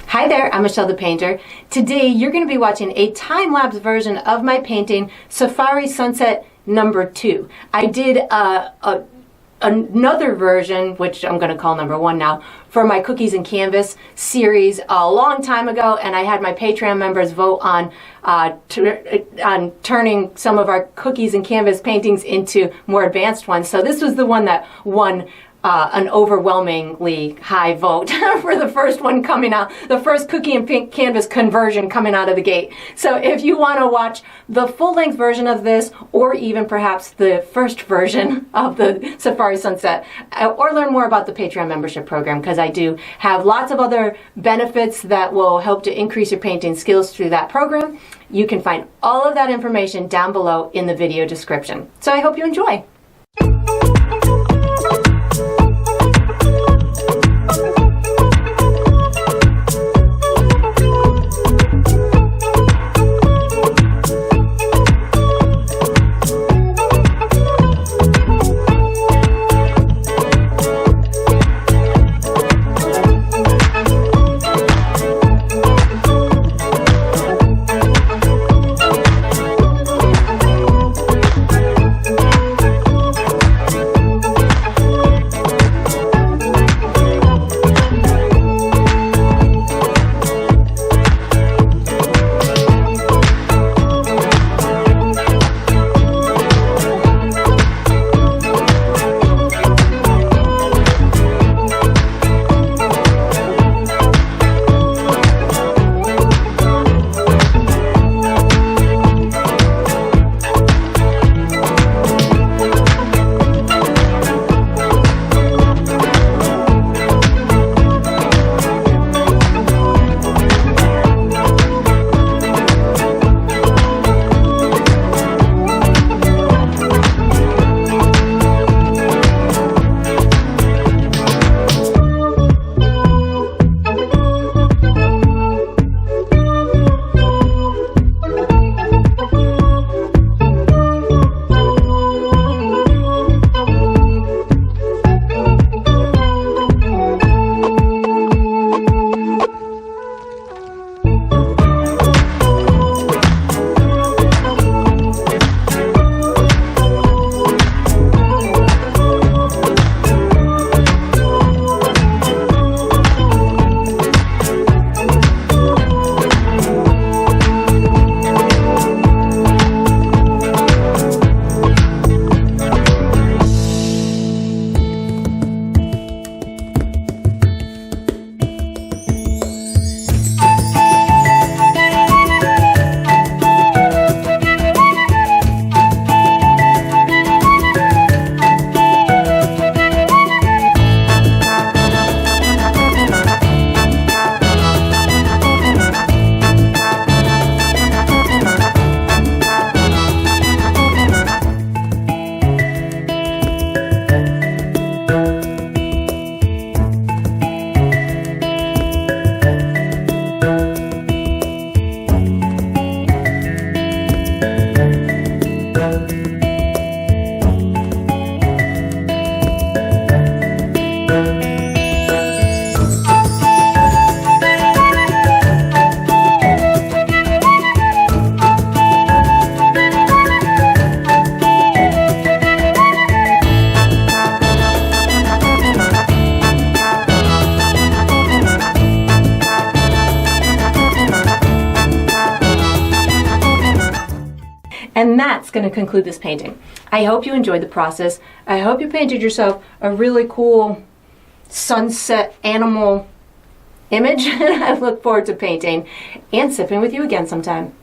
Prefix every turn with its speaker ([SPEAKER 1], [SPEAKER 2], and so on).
[SPEAKER 1] Hi there, I'm Michelle the Painter. Today you're going to be watching a time-lapse version of my painting Safari Sunset number 2. I did another version, which I'm going to call number 1 now, for my Cookies and Canvas series a long time ago, and I had my Patreon members vote on turning some of our Cookies and Canvas paintings into more advanced ones. So this was the one that won an overwhelmingly high vote for the first one coming out, the first Cookie and Canvas conversion coming out of the gate. So if you want to watch the full-length version of this, or even perhaps the first version of the Safari Sunset, or learn more about the Patreon membership program, because I do have lots of other benefits that will help to increase your painting skills through that program, you can find all of that information down below in the video description. So I hope you enjoy. And that's going to conclude this painting. I hope you enjoyed the process. I hope you painted yourself a really cool sunset animal image. I look forward to painting and sipping with you again sometime.